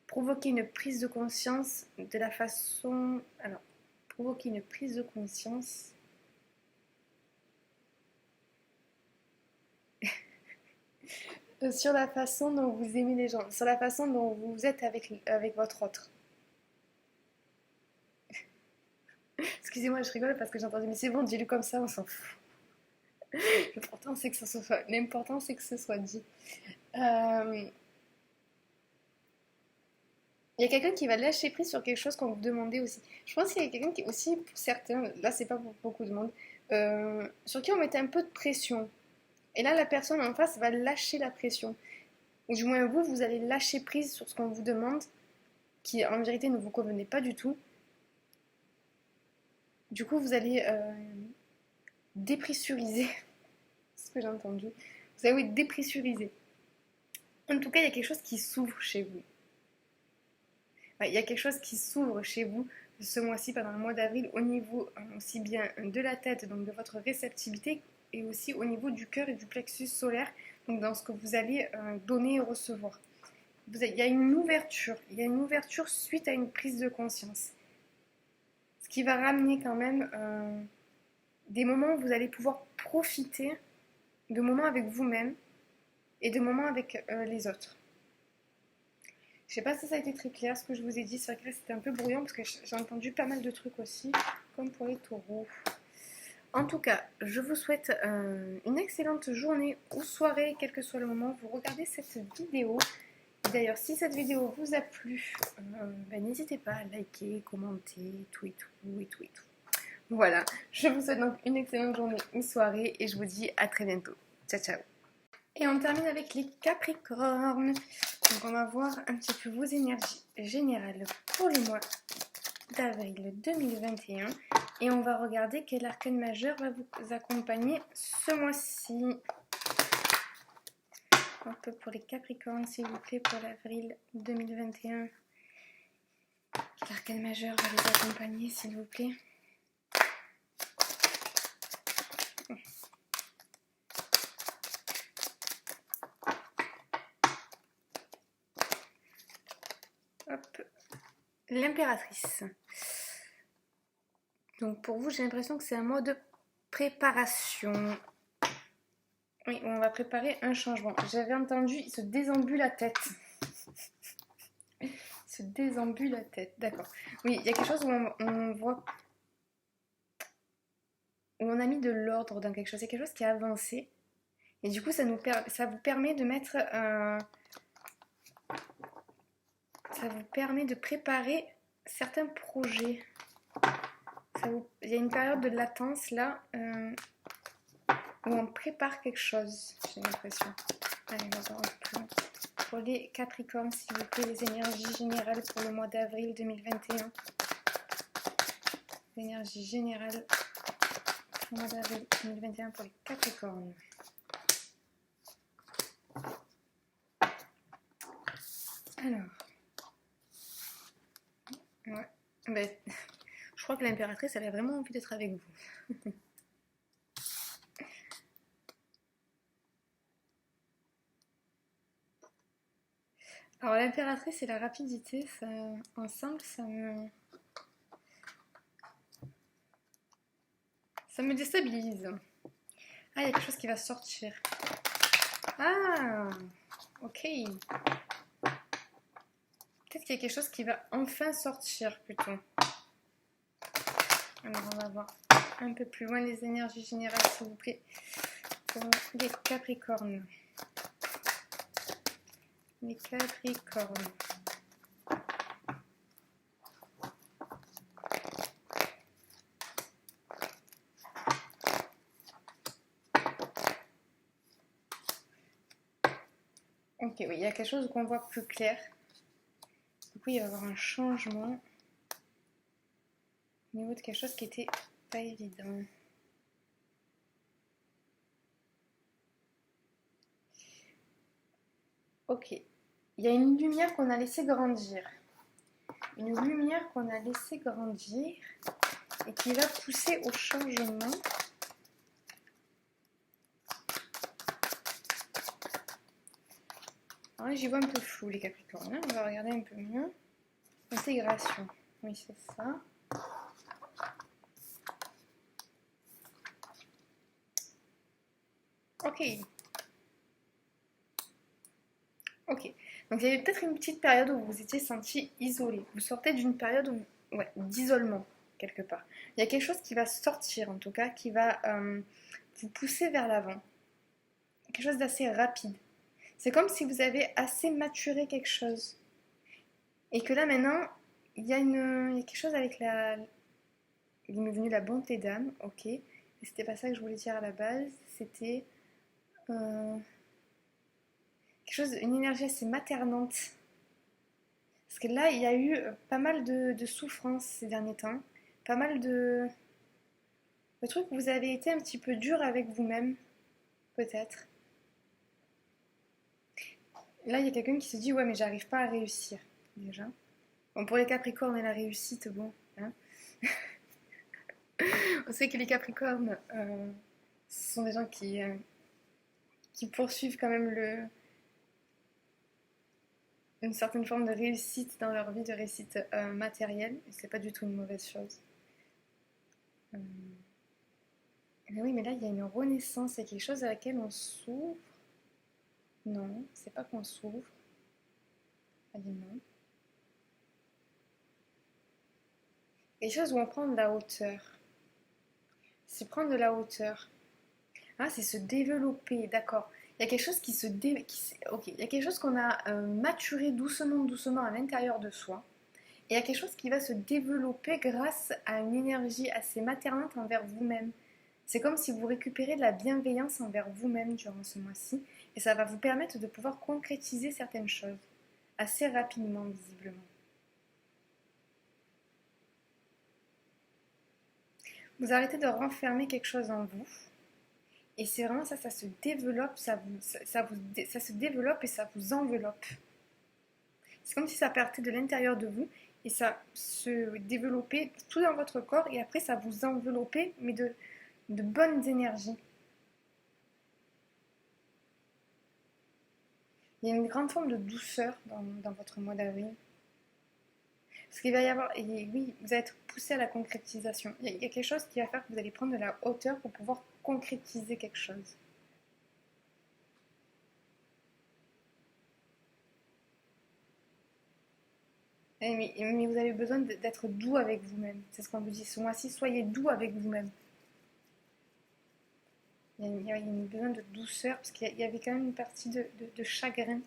provoquer une prise de conscience de la façon... Alors, provoquer une prise de conscience... sur la façon dont vous aimez les gens, sur la façon dont vous êtes avec votre autre. Excusez-moi, je rigole parce que j'ai entendu, mais c'est bon, dis-le comme ça, on s'en fout. L'important, c'est que ce soit dit. Il y a quelqu'un qui va lâcher prise sur quelque chose qu'on vous demandait aussi. Je pense qu'il y a quelqu'un qui aussi, pour certains, là c'est pas pour beaucoup de monde, sur qui on mettait un peu de pression. Et là, la personne en face va lâcher la pression. Ou du moins vous allez lâcher prise sur ce qu'on vous demande, qui en vérité ne vous convenait pas du tout. Du coup, vous allez dépressuriser. C'est ce que j'ai entendu. Vous allez dépressuriser. En tout cas, il y a quelque chose qui s'ouvre chez vous. Il y a quelque chose qui s'ouvre chez vous ce mois-ci, pendant le mois d'avril, au niveau aussi bien de la tête, donc de votre réceptivité, et aussi au niveau du cœur et du plexus solaire, donc dans ce que vous allez donner et recevoir. Il y a une ouverture suite à une prise de conscience. Ce qui va ramener quand même des moments où vous allez pouvoir profiter de moments avec vous-même et de moments avec les autres. Je sais pas si ça a été très clair ce que je vous ai dit, c'est vrai que là c'était un peu brouillon parce que j'ai entendu pas mal de trucs aussi, comme pour les taureaux. En tout cas, je vous souhaite une excellente journée ou soirée, quel que soit le moment où vous regardez cette vidéo. D'ailleurs, si cette vidéo vous a plu, n'hésitez pas à liker, commenter, tout et tout et tout et tout. Voilà, je vous souhaite donc une excellente journée ou soirée et je vous dis à très bientôt. Ciao, ciao. Et on termine avec les Capricornes. Donc on va voir un petit peu vos énergies générales pour le mois d'avril 2021. Et on va regarder quel arcane majeur va vous accompagner ce mois-ci. Un peu pour les Capricornes, s'il vous plaît, pour l'avril 2021. Quel arcane majeur va les accompagner, s'il vous plaît? Hop, l'impératrice. Donc pour vous, j'ai l'impression que c'est un mois de préparation. Oui, on va préparer un changement. J'avais entendu, il se désembule la tête. Il se désembule la tête, d'accord. Oui, il y a quelque chose où on voit... où on a mis de l'ordre dans quelque chose. Il y a quelque chose qui a avancé. Et du coup, ça vous permet de mettre... ça vous permet de préparer certains projets. Il y a une période de latence là où on prépare quelque chose, j'ai l'impression. Allez, on va voir un peu plus loin. Pour les Capricornes, s'il vous plaît, les énergies générales pour le mois d'avril 2021. L'énergie générale pour le mois d'avril 2021 pour les Capricornes. Alors. Ouais. Ben, je crois que l'impératrice, elle a vraiment envie d'être avec vous. Alors l'impératrice et la rapidité, ça, ensemble, ça me déstabilise. Ah, il y a quelque chose qui va sortir. Ah, ok. Peut-être qu'il y a quelque chose qui va enfin sortir plutôt. Alors on va voir un peu plus loin les énergies générales s'il vous plaît pour les Capricornes. Les Capricornes. Ok, oui, il y a quelque chose qu'on voit plus clair. Du coup, il va y avoir un changement au niveau de quelque chose qui était pas évident. Ok, il y a une lumière qu'on a laissé grandir. Une lumière qu'on a laissé grandir et qui va pousser au changement. Alors là, j'y vois un peu flou, les Capricornes. On va regarder un peu mieux. Intégration. Oui, c'est ça. Ok. Ok. Donc, il y avait peut-être une petite période où vous vous étiez senti isolé. Vous sortez d'une période d'isolement, quelque part. Il y a quelque chose qui va sortir, en tout cas, qui va vous pousser vers l'avant. Quelque chose d'assez rapide. C'est comme si vous avez assez maturé quelque chose. Et que là, maintenant, il y a quelque chose avec la... Il m'est venu la bonté d'âme, ok. Et c'était pas ça que je voulais dire à la base. C'était quelque chose, une énergie assez maternante. Parce que là, il y a eu pas mal de souffrances ces derniers temps. Pas mal de trucs où vous avez été un petit peu dur avec vous-même, peut-être. Là, il y a quelqu'un qui se dit, ouais, mais j'arrive pas à réussir, déjà. Bon, pour les Capricornes et la réussite, bon, hein. On sait que les Capricornes, ce sont des gens qui poursuivent quand même une certaine forme de réussite dans leur vie, de réussite matérielle, et c'est pas du tout une mauvaise chose. Mais oui, mais là, il y a une renaissance, c'est quelque chose à laquelle on s'ouvre. Non, c'est pas qu'on s'ouvre. Allez, non. Quelque chose où on prend de la hauteur. C'est prendre de la hauteur. Ah, c'est se développer, d'accord. Il y a quelque chose qui se ok, il y a quelque chose qu'on a maturé doucement, doucement à l'intérieur de soi. Et il y a quelque chose qui va se développer grâce à une énergie assez maternante envers vous-même. C'est comme si vous récupérez de la bienveillance envers vous-même durant ce mois-ci. Et ça va vous permettre de pouvoir concrétiser certaines choses assez rapidement, visiblement. Vous arrêtez de renfermer quelque chose en vous. Et c'est vraiment ça, ça se développe, ça se développe et ça vous enveloppe. C'est comme si ça partait de l'intérieur de vous et ça se développait tout dans votre corps et après ça vous enveloppait, mais de bonnes énergies. Il y a une grande forme de douceur dans votre mois d'avril. Parce qu'il va y avoir, et oui, vous allez être poussé à la concrétisation. Il y a quelque chose qui va faire que vous allez prendre de la hauteur pour pouvoir concrétiser quelque chose. Mais vous avez besoin d'être doux avec vous-même. C'est ce qu'on vous dit ce mois-ci. Soyez doux avec vous-même. Il y a une besoin de douceur parce qu'il y avait quand même une partie de chagrin.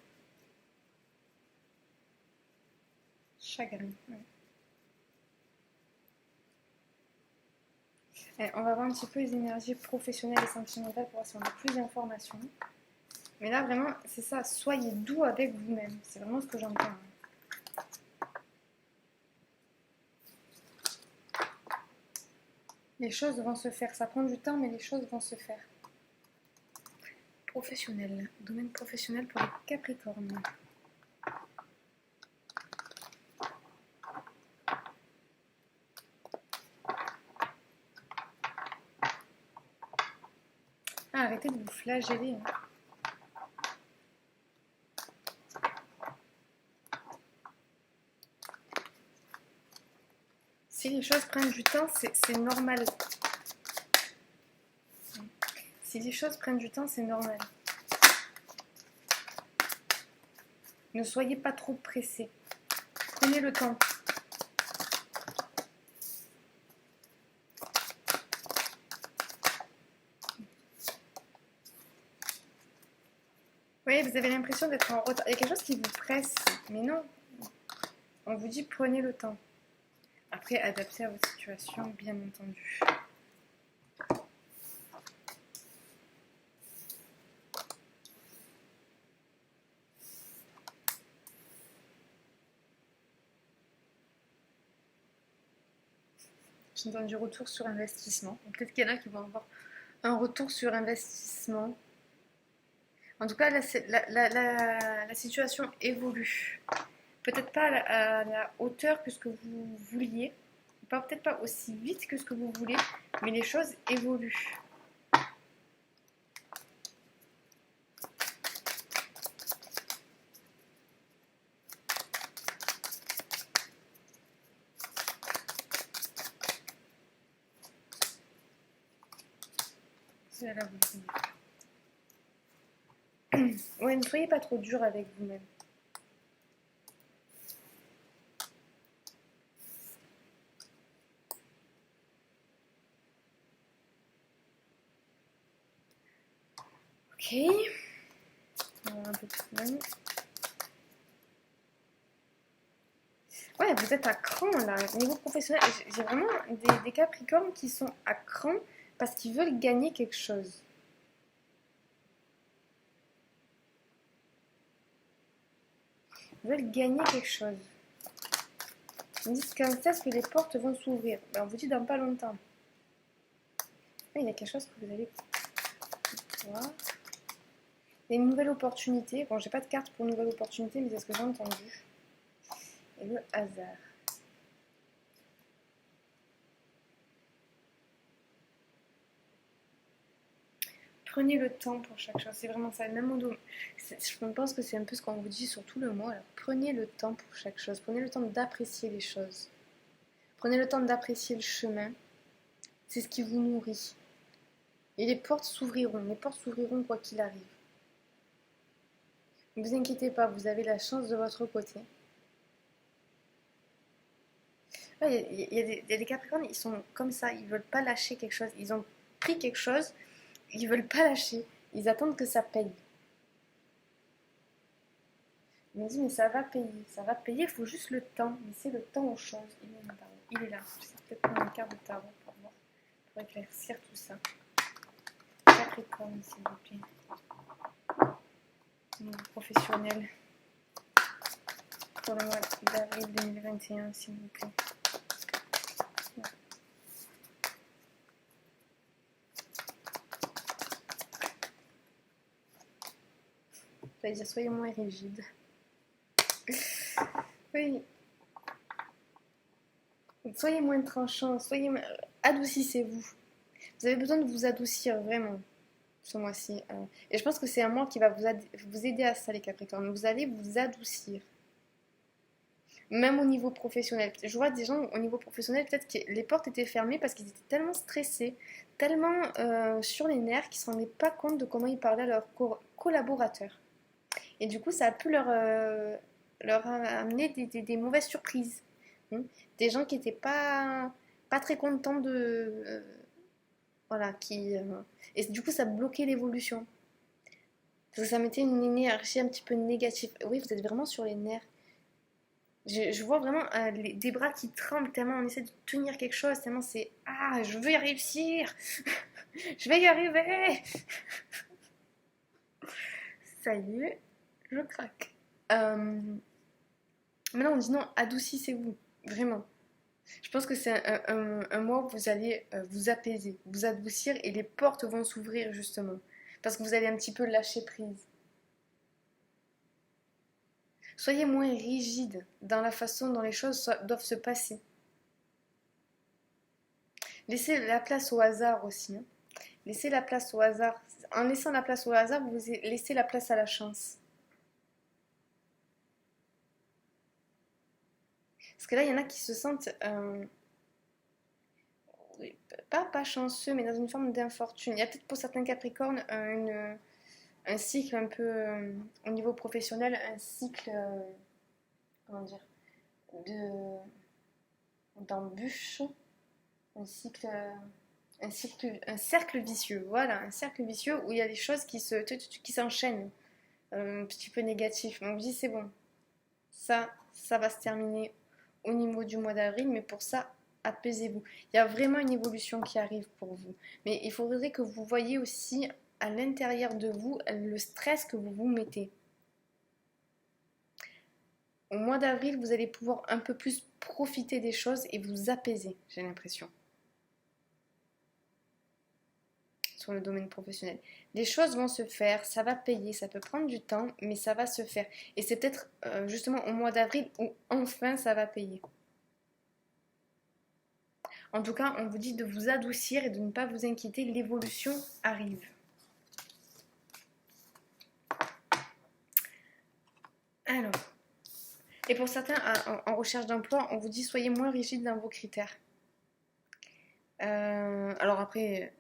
Chagrin. Ouais. Allez, on va voir un petit peu les énergies professionnelles et sentimentales pour voir si on a plus d'informations. Mais là, vraiment, c'est ça. Soyez doux avec vous-même. C'est vraiment ce que j'entends. Les choses vont se faire. Ça prend du temps, mais les choses vont se faire. Professionnel. Domaine professionnel pour les Capricornes. Ah, arrêtez de vous flageller. Si les choses prennent du temps, c'est normal. Si les choses prennent du temps, c'est normal. Ne soyez pas trop pressés. prenez le temps. Oui, vous avez l'impression d'être en retard. Il y a quelque chose qui vous presse, mais non. On vous dit prenez le temps. Après, adaptez à votre situation, bien entendu. J'entends du retour sur investissement. Peut-être qu'il y en a qui vont avoir un retour sur investissement. En tout cas, la situation évolue. Peut-être pas à la hauteur que ce que vous vouliez, peut-être pas aussi vite que ce que vous voulez, mais les choses évoluent. C'est là vous. Ouais, ne soyez pas trop dur avec vous-même. Ok. Un peu plus loin. Ouais, vous êtes à cran là, niveau professionnel. J'ai vraiment des Capricornes qui sont à cran parce qu'ils veulent gagner quelque chose. Ils veulent gagner quelque chose. Ils me disent comme ça, est-ce que les portes vont s'ouvrir? Ben, on vous dit dans pas longtemps. Il y a quelque chose que vous allez voir. Il y a une nouvelle opportunité. Bon, j'ai pas de carte pour nouvelle opportunité, mais c'est ce que j'ai entendu. Et le hasard. Prenez le temps pour chaque chose. C'est vraiment ça. Même je pense que c'est un peu ce qu'on vous dit sur tout le mois. Alors, prenez le temps pour chaque chose. Prenez le temps d'apprécier les choses. Prenez le temps d'apprécier le chemin. C'est ce qui vous nourrit. Et les portes s'ouvriront. Les portes s'ouvriront quoi qu'il arrive. Ne vous inquiétez pas, vous avez la chance de votre côté. Il y a des Capricornes, ils sont comme ça. Ils ne veulent pas lâcher quelque chose. Ils ont pris quelque chose. Ils veulent pas lâcher. Ils attendent que ça paye. Il me dit, mais ça va payer. Ça va payer, il faut juste le temps. Laissez le temps aux choses. Il est là. Je sais peut-être prendre une carte de tarot pour voir. Pour éclaircir tout ça. Capricorne, s'il vous plaît. Niveau professionnel. Pour le mois d'avril 2021, s'il vous plaît. Ça veut dire soyez moins rigide. Oui. Soyez moins tranchant, adoucissez-vous. Vous avez besoin de vous adoucir vraiment ce mois-ci. Et je pense que c'est un mois qui va vous aider à ça, les Capricornes. Vous allez vous adoucir. Même au niveau professionnel. Je vois des gens au niveau professionnel, peut-être que les portes étaient fermées parce qu'ils étaient tellement stressés, tellement sur les nerfs qu'ils ne se rendaient pas compte de comment ils parlaient à leurs collaborateurs. Et du coup, ça a pu leur amener des mauvaises surprises. Des gens qui n'étaient pas très contents de... voilà, et du coup, ça bloquait l'évolution. Parce que ça mettait une énergie un petit peu négative. Oui, vous êtes vraiment sur les nerfs. Je vois vraiment des bras qui tremblent tellement on essaie de tenir quelque chose, tellement c'est ah, je veux y réussir, je vais y arriver. Ça y est, je craque. Maintenant, on dit non, adoucissez-vous, vraiment. Je pense que c'est un mois où vous allez vous apaiser, vous adoucir et les portes vont s'ouvrir justement. Parce que vous allez un petit peu lâcher prise. Soyez moins rigide dans la façon dont les choses doivent se passer. Laissez la place au hasard aussi. Laissez la place au hasard. En laissant la place au hasard, vous laissez la place à la chance. Parce que là, il y en a qui se sentent pas chanceux, mais dans une forme d'infortune. Il y a peut-être pour certains Capricornes un cycle un peu, au niveau professionnel, un cycle, comment dire, d'embûches, un cercle vicieux, voilà, un cercle vicieux où il y a des choses qui s'enchaînent, un petit peu négatif. On vous dit c'est bon, ça va se terminer au niveau du mois d'avril, mais pour ça, apaisez-vous. Il y a vraiment une évolution qui arrive pour vous. Mais il faudrait que vous voyiez aussi à l'intérieur de vous le stress que vous vous mettez. Au mois d'avril, vous allez pouvoir un peu plus profiter des choses et vous apaiser, j'ai l'impression. Sur le domaine professionnel. Les choses vont se faire, ça va payer, ça peut prendre du temps, mais ça va se faire. Et c'est peut-être justement au mois d'avril où enfin ça va payer. En tout cas, on vous dit de vous adoucir et de ne pas vous inquiéter, l'évolution arrive. Alors, et pour certains en recherche d'emploi, on vous dit soyez moins rigide dans vos critères. Alors après,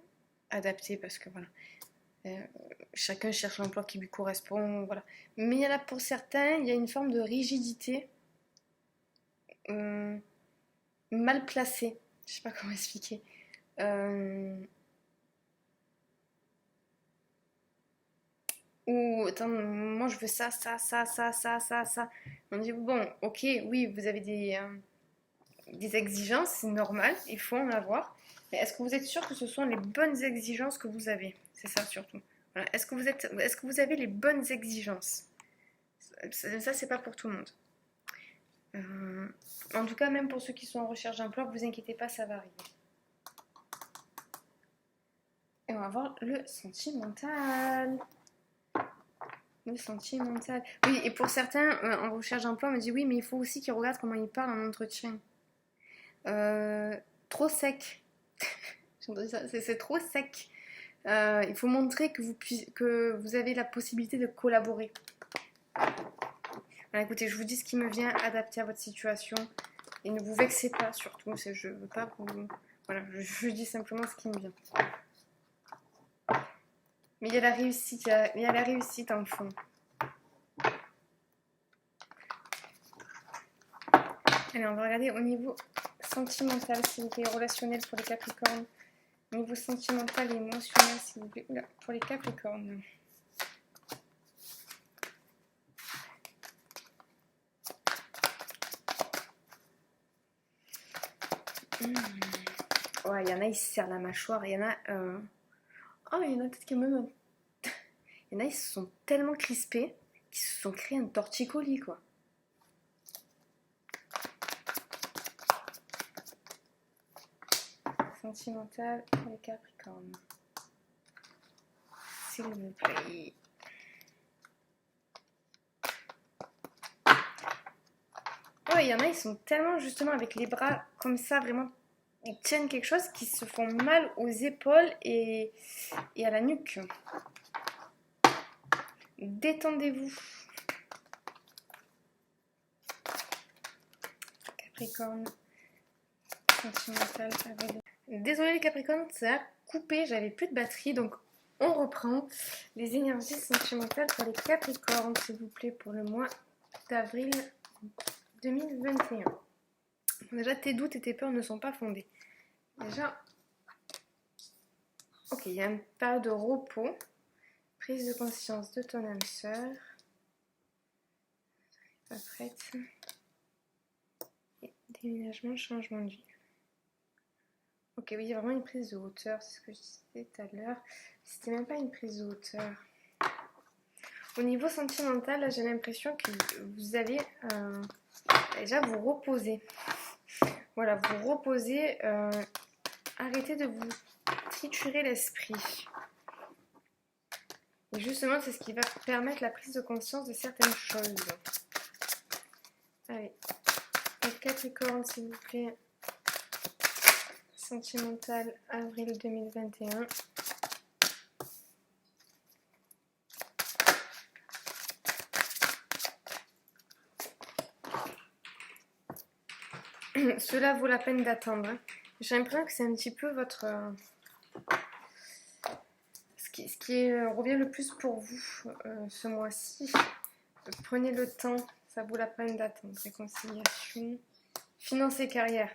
adapté parce que voilà. Chacun cherche l'emploi qui lui correspond, voilà. Mais il y en a pour certains, il y a une forme de rigidité mal placée. Je sais pas comment expliquer. Ou attends, moi je veux ça. On dit bon, ok, oui, vous avez des exigences, c'est normal, il faut en avoir. Mais est-ce que vous êtes sûr que ce sont les bonnes exigences que vous avez? C'est ça surtout. Voilà. Est-ce que vous avez les bonnes exigences? Ça, c'est pas pour tout le monde. En tout cas, même pour ceux qui sont en recherche d'emploi, vous inquiétez pas, ça va arriver. Et on va voir le sentimental. Le sentimental. Oui, et pour certains, en recherche d'emploi, on me dit oui, mais il faut aussi qu'ils regardent comment ils parlent en entretien. Trop sec. C'est trop sec. Il faut montrer que vous avez la possibilité de collaborer. Voilà, écoutez, je vous dis ce qui me vient adapté à votre situation. Et ne vous vexez pas surtout. Je veux pas vous... Voilà, je dis simplement ce qui me vient. Mais il y a la réussite, il y a la réussite en fond. Allez, on va regarder au niveau sentimental, s'il vous plaît, relationnel pour les Capricornes. Au niveau sentimental et émotionnel, s'il vous plaît, pour les Capricornes. Ouais, il y en a, ils se serrent la mâchoire. Il y en a... Oh, il y en a peut-être que même... Il y en a, ils se sont tellement crispés qu'ils se sont créés un torticolis, quoi. Sentimental pour les Capricornes. S'il vous plaît. Ouais, il y en a, ils sont tellement justement avec les bras comme ça, vraiment, ils tiennent quelque chose qui se font mal aux épaules et à la nuque. Détendez-vous. Capricorne. Sentimental avec... Désolée les Capricornes, ça a coupé, j'avais plus de batterie, donc on reprend les énergies sentimentales pour les Capricornes, s'il vous plaît, pour le mois d'avril 2021. Déjà, tes doutes et tes peurs ne sont pas fondés. Déjà, ok, il y a une période de repos, prise de conscience de ton âme sœur. Pas prête. Et déménagement, changement de vie. Ok, oui, il y a vraiment une prise de hauteur, c'est ce que je disais tout à l'heure. C'était même pas une prise de hauteur. Au niveau sentimental, là, j'ai l'impression que vous allez déjà vous reposer. Voilà, vous reposer. Arrêtez de vous triturer l'esprit. Et justement, c'est ce qui va permettre la prise de conscience de certaines choses. Allez, les Capricorne, s'il vous plaît. Sentimental, avril 2021. Cela vaut la peine d'attendre. J'ai l'impression que c'est un petit peu votre... ce qui revient le plus pour vous ce mois-ci. Prenez le temps, Ça vaut la peine d'attendre. Réconciliation. Finances et carrière.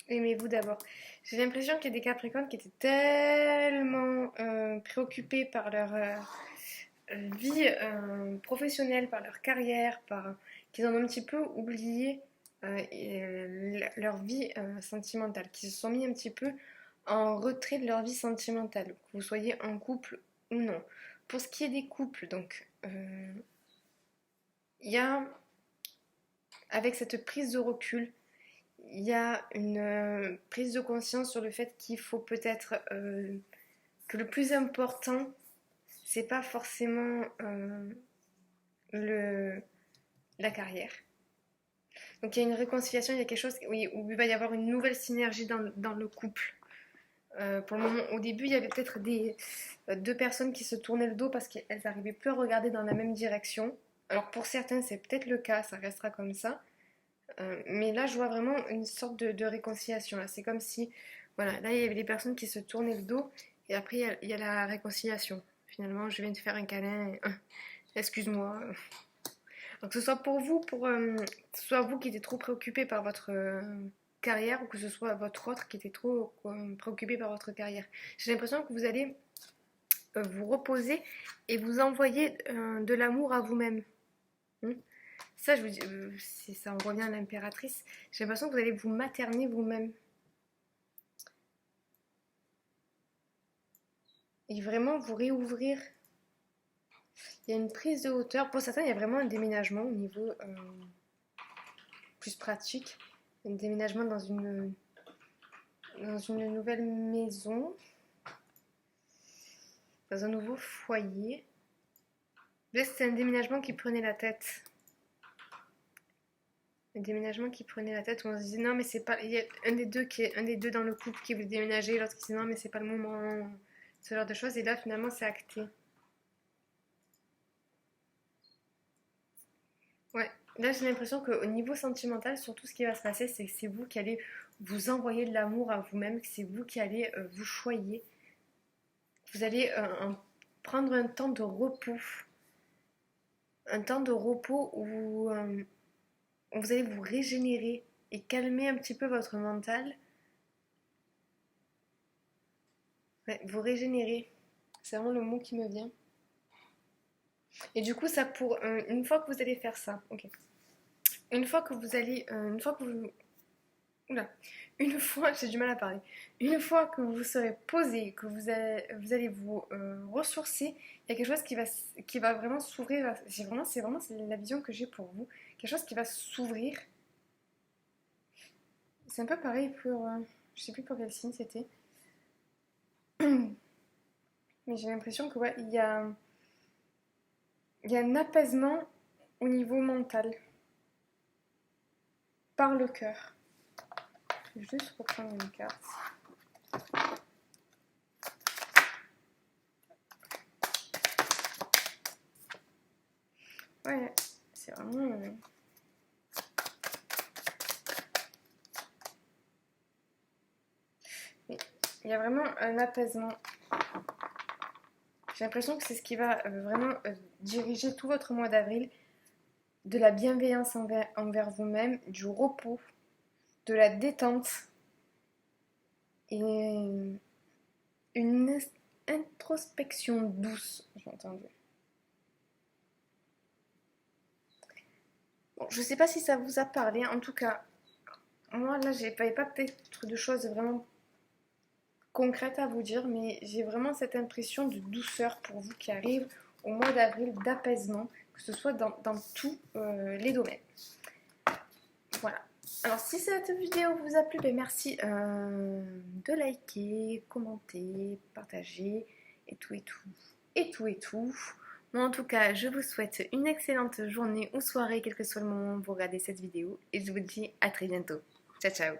Aimez-vous d'abord. J'ai l'impression qu'il y a des Capricornes qui étaient tellement préoccupés par leur vie professionnelle, par leur carrière, qu'ils en ont un petit peu oublié leur vie sentimentale, qu'ils se sont mis un petit peu en retrait de leur vie sentimentale, que vous soyez en couple ou non. Pour ce qui est des couples, donc, il y a, avec cette prise de recul, il y a une prise de conscience sur le fait qu'il faut peut-être que le plus important, c'est pas forcément la carrière. Donc il y a une réconciliation, il y a quelque chose où il va y avoir une nouvelle synergie dans le couple. Pour le moment, au début, il y avait peut-être deux personnes qui se tournaient le dos parce qu'elles n'arrivaient plus à regarder dans la même direction. Alors pour certains, c'est peut-être le cas, ça restera comme ça. Mais là, je vois vraiment une sorte de réconciliation. Là. C'est comme si, voilà, là, il y avait des personnes qui se tournaient le dos et après, il y a la réconciliation. Finalement, je viens de faire un câlin, excuse-moi. Donc, que ce soit pour vous, que ce soit vous qui étiez trop préoccupé par votre carrière ou que ce soit votre autre qui était trop préoccupé par votre carrière. J'ai l'impression que vous allez vous reposer et vous envoyer de l'amour à vous-même. Ça, je vous dis, ça en revient à l'impératrice. J'ai l'impression que vous allez vous materner vous-même. Et vraiment vous réouvrir. Il y a une prise de hauteur. Pour certains, il y a vraiment un déménagement au niveau plus pratique. Un déménagement dans une nouvelle maison. Dans un nouveau foyer. Là, c'est un déménagement qui prenait la tête. Un déménagement qui prenait la tête où on se disait non mais c'est pas. Il y a un des deux dans le couple qui veut déménager, l'autre qui disait non mais c'est pas le moment. Ce genre de choses. Et là finalement c'est acté. Ouais, là j'ai l'impression qu'au niveau sentimental, surtout ce qui va se passer, c'est que c'est vous qui allez vous envoyer de l'amour à vous-même, que c'est vous qui allez vous choyer. Vous allez prendre un temps de repos. Un temps de repos où vous allez vous régénérer et calmer un petit peu votre mental. Ouais, vous régénérer. C'est vraiment le mot qui me vient. Et du coup, ça pour une fois que vous allez faire ça, ok. Une fois que vous allez, une fois que vous, oula, une fois, j'ai du mal à parler. Une fois que vous serez posé, que vous allez vous ressourcer, il y a quelque chose qui va vraiment s'ouvrir. C'est vraiment la vision que j'ai pour vous. Quelque chose qui va s'ouvrir. C'est un peu pareil pour, je sais plus pour quel signe c'était. Mais j'ai l'impression que ouais, il y a un apaisement au niveau mental. Par le cœur. Je vais juste reprendre une carte. Ouais, c'est vraiment... Il y a vraiment un apaisement. J'ai l'impression que c'est ce qui va vraiment diriger tout votre mois d'avril. De la bienveillance envers vous-même, du repos, de la détente et une introspection douce, j'ai entendu. Bon, je sais pas si ça vous a parlé, en tout cas, moi là, j'avais pas peut-être de choses vraiment concrètes à vous dire, mais j'ai vraiment cette impression de douceur pour vous qui arrive au mois d'avril, d'apaisement, que ce soit dans tous les domaines. Voilà. Alors si cette vidéo vous a plu, ben merci de liker, commenter, partager et tout et tout. Et tout et tout. Moi en tout cas, je vous souhaite une excellente journée ou soirée, quel que soit le moment où vous regardez cette vidéo. Et je vous dis à très bientôt. Ciao ciao.